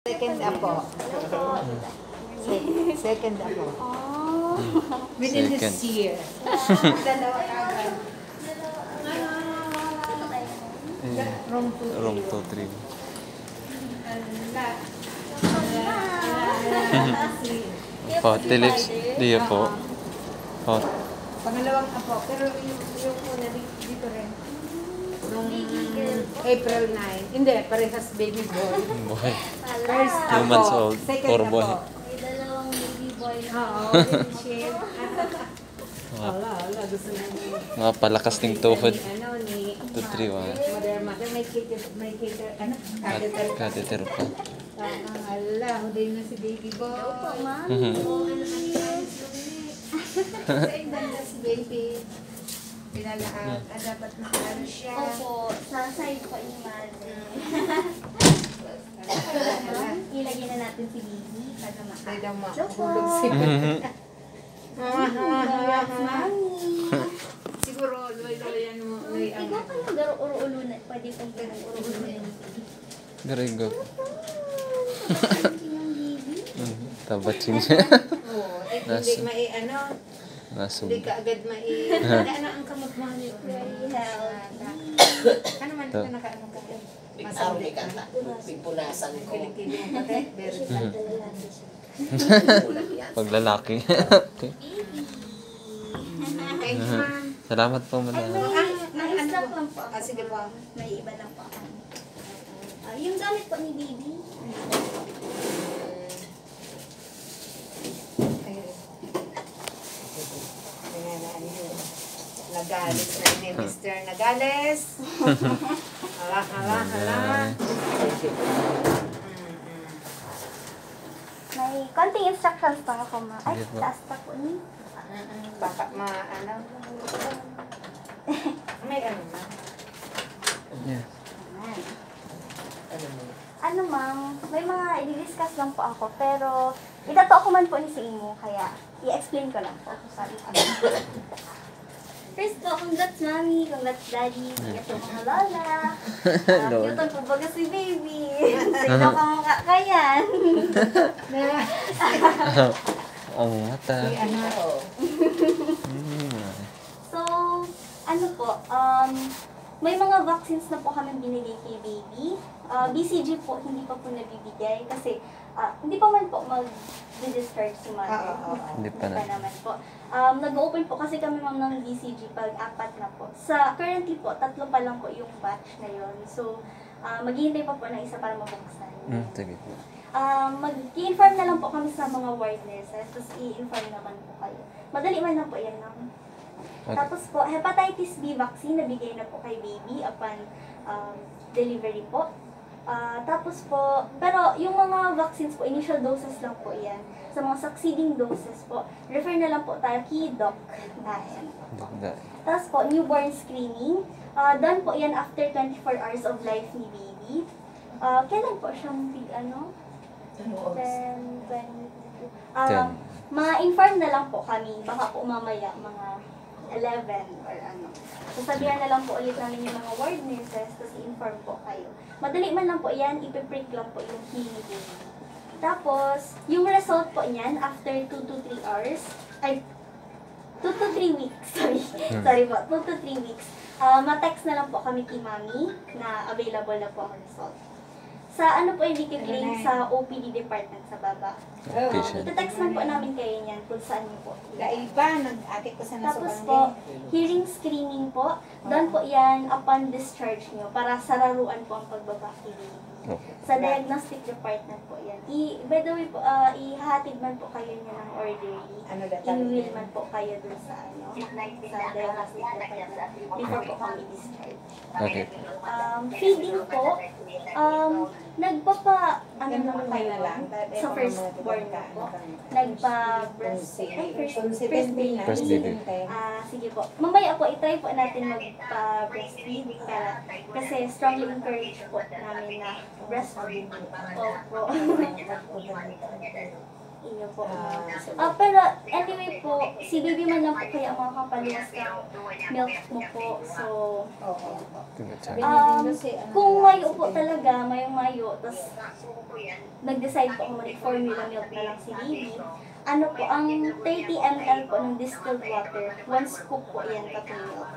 Second apo. Second apo. Oh. Within Second. this year. Dalawa agad. Room 2. Room 2-3. Forty lips. Di po. Hot. Pangalawang apo. Pero yung una dito rin. Nung April 9. Hindi, parehas baby boy. Boy. First 2 apo. months old. Second Or boy. apo. May dalawang baby boy na. Oo, baby shade. Ala, gusto na niya. Mga palakas ng tuhod. Ano ni 2-3. mother, may cater, ano? Catheter. Catheter pa. Ala, huday na si baby boy. Opo, ma'am. Oo, ano na yan? Sa ibanda si baby. Pinalaang, dapat makano siya. Opo, sa side po ni Mother. Ilagay na natin si baby para Kaya daw makahulog. mahulog si baby. Congrats, mami. Siguro, loy-loyan mo. Ikaw pa yung garo-uro-ulo na. Pwede kong garo-uro-ulo na yung baby. Very good. Yung baby. Tabatin siya. Oo, hindi ano, Nasub. hindi ka agad ano ang kamot mo niyo? Very healthy. Ano man ito nakaano ka? Masabit ka. Pipunasan ko. Kilig-kilig mo ka. Very Pag lalaki. Okay. Thanks, ma'am. Salamat po muna. Na-stop lang po ako. Sige po. May iba lang po ako. Yung gamit po ni baby. Nagales na ni Mr. Nagales. Hala. May konting instructions pa ako, ma. Ay, Sige po. taas pa po ni. Baka ano. May ano na. Yeah. Ano, ma'am, may mga i-discuss lang po ako, pero itato ko man po ni sa inyo, kaya i-explain ko lang po. Sorry. First po, congrats mami, congrats daddy, congrats po mga lola. Lord. Cute po baga si baby. Sino ka mukha kayan? Ang mata. Ano. So, ano po, may mga vaccines na po kami binigay kay baby. BCG po, hindi pa po nabibigay kasi hindi pa man po mag-discharge si mother. Hindi pa na. naman po. Nag-open po kasi kami ma'am ng BCG pag 4 na po. Sa currently po, 3 pa lang po yung batch na yon. So, maghihintay pa po ng isa para mabuksan. Sige po. Mag-i-inform na lang po kami sa mga ward nurses, tapos i-inform naman po kayo. Madali man lang po yan, ma'am. Okay. Tapos po, hepatitis B vaccine nabigay na po kay baby upon delivery po. Tapos po, pero yung mga vaccines po, initial doses lang po yan. Sa mga succeeding doses po, refer na lang po tayo kay Doc Ryan. Tapos po, newborn screening. Done po yan after 24 hours of life ni baby. Kailan po siyang ano? 10, 22. Ma-inform na lang po kami, baka po mamaya mga 11 or ano. Sasabihan na lang po ulit namin yung mga ward nurses, tapos i-inform po kayo. Madali man lang po yan, ipiprick lang po yung baby. Tapos, yung result po niyan, after 2 to 3 hours, ay, 2 to 3 weeks, sorry po, 2 to 3 weeks. Ma-text na lang po kami kay mami na available na po ang result. Sa ano po yung link sa OPD department sa baba. Patient. Ito-text man po namin kayo niyan kung saan niyo po. Iba, nag-akit ko sa Tapos po, hearing screening po, doon po yan upon discharge niyo para sararuan po ang pagbabakili. Okay. Sa diagnostic department po yan. By the way po, ihahatid man po kayo niya ng orderly. Ano I-will man po kayo dun sa sa diagnostic department before po kami discharge. Okay. Feeding po, ano naman kayo sa first born na po. First baby. First baby. Sige po. Mamaya po, itry po natin magpa-breastfeed kasi strongly encourage po namin na breastfeed. Opo. Iyo po. Ah, Pero anyway po, si baby man lang po kaya ang mga kapaluwas ng milk mo po. So, Oo. Sorry. kung mayo po talaga, mayo, tapos nag-decide po kung mag-formula milk na lang si baby, ano po, ang 30 ml po ng distilled water, 1 scoop po yan katong milk.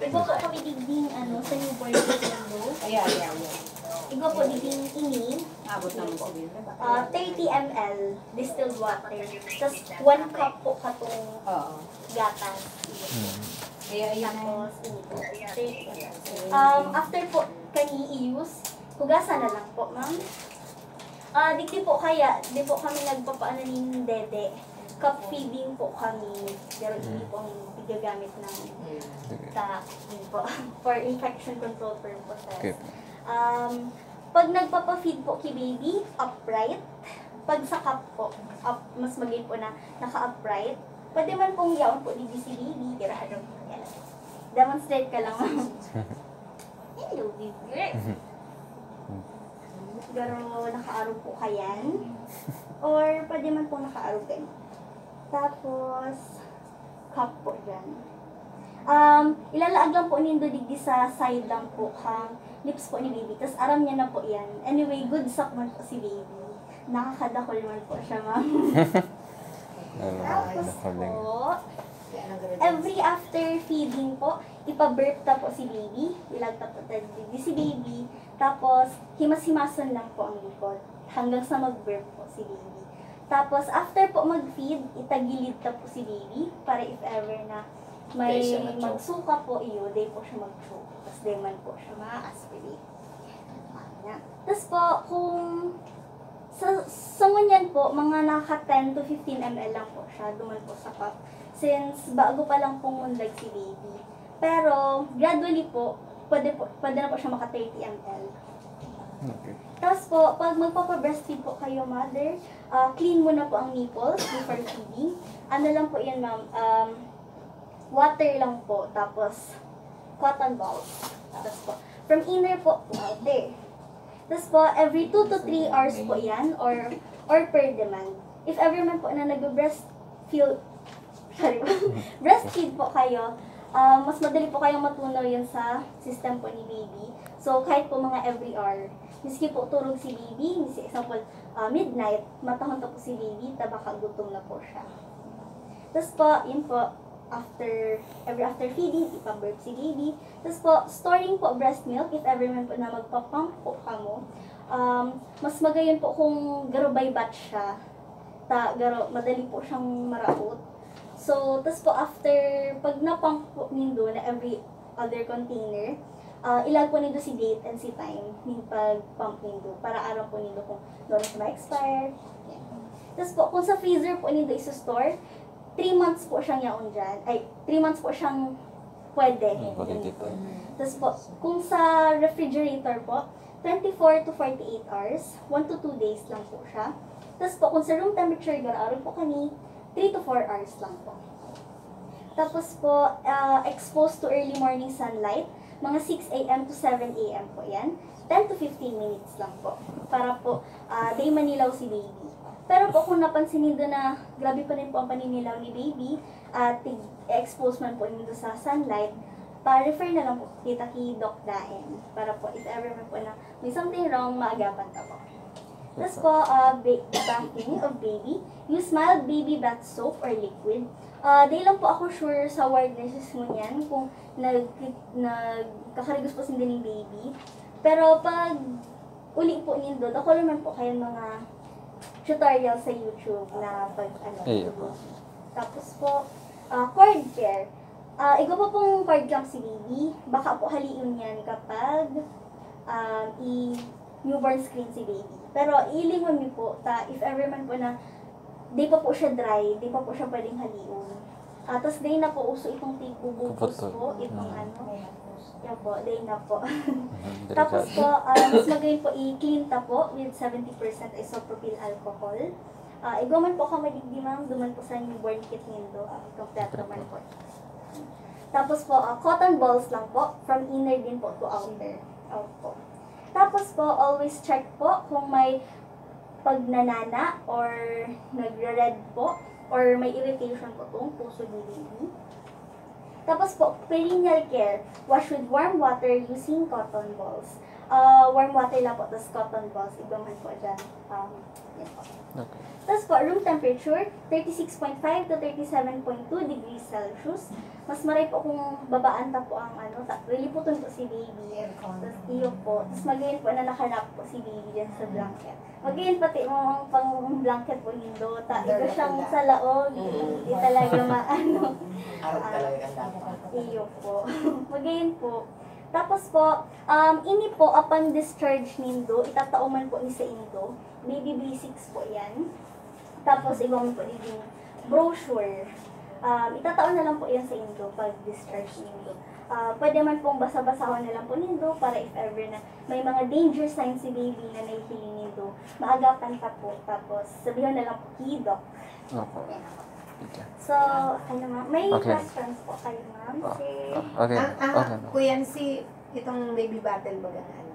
Iba po kami digding sa newborn window. Ayan. Iba po digding ini, Abot naman si Bill. 30 ml distilled water. Tapos 1 cup po katong Oo. gatas. Kaya ayan na. Tapos ini po. 30 ml. After po kani i-use, hugasan na lang po, ma'am. Di po kami nagpapaano ng dede. Cup feeding po kami. Pero hindi po ang gagamit ng hindi po. For infection control purposes. Okay. Pag nagpapa-feed po kay baby, upright. Pag sa cup po, mas maging po na naka-upright. Pwede man pong yaon po dito si baby. Tirahan po. Yan. Demonstrate ka lang. Hello, baby. Pero naka-arog po kayan. Or pwede man po naka-arog kayo. Tapos, cup po dyan. Ilalaag lang po nindo digdi sa side lang po ang lips po ni baby. Tapos aram niya na po yan. Anyway, good suck man po si baby. Nakakadakol man po siya, ma'am. Tapos po, every after feeding po, ipa-burp ta po si baby. Ilagta po tayo digdi si baby. Tapos, himas-himasan lang po ang likod. Hanggang sa mag-burp po si baby. Tapos, after po mag-feed, itagilid ta po si baby. Para if ever na may magsuka po iyo, day po siya mag-choke. Tapos, day man po siya ma-aspirate. Tapos po, kung sa ngunyan po, mga naka 10 to 15 ml lang po siya. Duman po sa cup. Since bago pa lang pong mundag si baby. Pero, gradually po, pwede na po siya maka 30 ml. Okay. Tapos po, pag magpapa-breastfeed po kayo, mother, clean muna po ang nipples before feeding. Ano lang po yan, ma'am? Water lang po, tapos cotton balls. Tapos po, from inner po, outer. Tapos po, every 2 to 3 hours po yan, or per demand. If ever man po na breastfeed po kayo, mas madali po kayong matunaw yun sa system po ni baby. So, kahit po mga every hour, miski po turog si baby, miski example, midnight, matahon po si baby, baka gutom na po siya. Tapos po, yun po, every after feeding, ipa-burp si baby. Tapos po, storing po breast milk, if ever man po na magpapump po kamo, mas magayon po kung garubay batch siya, madali po siyang maraot. So, tapos po after, pag napump po nindo na every other container, ilag po nindo si date and si time ng pag-pump nindo para araw po nindo kung doon siya ma-expire. Yeah. Tapos po, kung sa freezer po nindo isa-store, 3 months po siyang yaon dyan. 3 months po siyang pwede. Tapos po, kung sa refrigerator po, 24 to 48 hours, 1 to 2 days lang po siya. Tapos po, kung sa room temperature, gararon po kani, 3 to 4 hours lang po. Tapos po, exposed to early morning sunlight, mga 6 a.m. to 7 a.m. po yan. 10 to 15 minutes lang po. Para po, day manilaw si baby. Pero po, kung napansin niyo na grabe pa rin po ang paninilaw ni baby, at expose man po niyo sa sunlight, pa-refer na lang po kita kay Doc Daen. Para po, if ever man po na may something wrong, maagapan ta po. Tapos po, bathing of baby. Use mild baby bath soap or liquid. Day lang po ako sure sa ward nurses mo yan kung nagkakarigos po sin din ng baby. Pero pag uli po niyo doon, ako naman po kayo mga tutorial sa YouTube na Tapos po, cord care. Ikaw po pong cord clamp si baby. Baka po haliin yan kapag newborn screen si baby. Pero ilingon niyo po, if ever man po na di pa po siya dry, di pa po siya pwedeng haliun. Tapos day na po uso itong bubus po, itong yan po, day na po. Tapos po, mas magaling po i-clean ta po with 70% isopropyl alcohol. Igaw man po ka madigdi ma'am, duman po sa newborn kit nindo, kompleto man po. Tapos po, cotton balls lang po, from inner din po to outer. Out po. Tapos po, always check po kung may pag nanana or nagre-red po or may irritation po itong puso ni baby. Tapos po, perineal care, wash with warm water using cotton balls. Warm water lang po, tapos cotton balls, ibaman po dyan. Yan po. Okay. Tapos po, room temperature, 36.5 to 37.2 degrees Celsius. Mas maray po kung babaan ta po ang liliputan po si baby. Tapos iyo po. Tapos magayon po na nakarap po si baby dyan sa blanket. Magayon pati mga pang blanket po lindo. Ito siyang sa laog. Hindi talaga maano. Iyo po. Magayon po. Tapos po, ini po, upon discharge nindo, itatao man po ni sa indo. Baby B6 po yan. Tapos, ibang po din brochure. Itataon na lang po yan sa indo pag discharge nindo. Pwede man pong basa-basahon na lang po nindo para if ever na may mga danger signs si baby na nahihiling nindo, maagapan pa po. Tapos, sabihin na lang po key doc. Okay. Okay. So, ano ma'am, may Okay. questions po kayo ma'am? Okay. Okay. Kuya, si itong baby bottle ba na ano?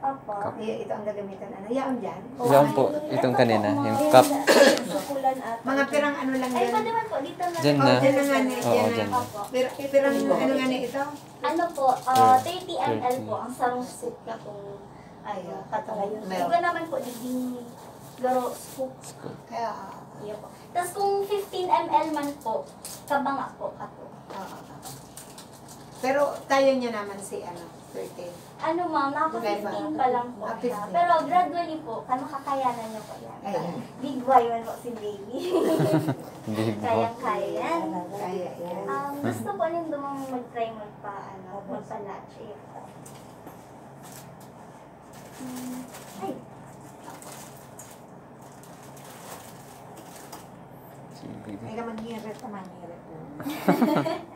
Opo. Ito ang gagamitan ano? Yaon dyan? Yan po, itong kanina, yung cup. Sukulan at Mga pirang ano lang ay, yan? pwede man po, dito na. Dyan Oh, na. dyan na nga na. Oo, Dyan dyan na. na. Opo. Pirang ano nga na ito? Ano po, 30 ml po ang sarong soup na kung katalayon. Iba naman po, diging garo scoop. Kaya, Iya po. Tapos kung 15 ml man po, kabanga po kato. pero kaya niya naman si ano, 30. Ano ma'am, naka-15 pa lang po siya. 15. Pero gradually po, makakayanan niyo po yan. Ayan. Big boy man po si baby. Hindi po. Kayang-kaya yan. Kaya yan. Gusto po rin dumang mag-try magpa-latch. Ay, Si baby. May ka maghihirit naman, hirit na.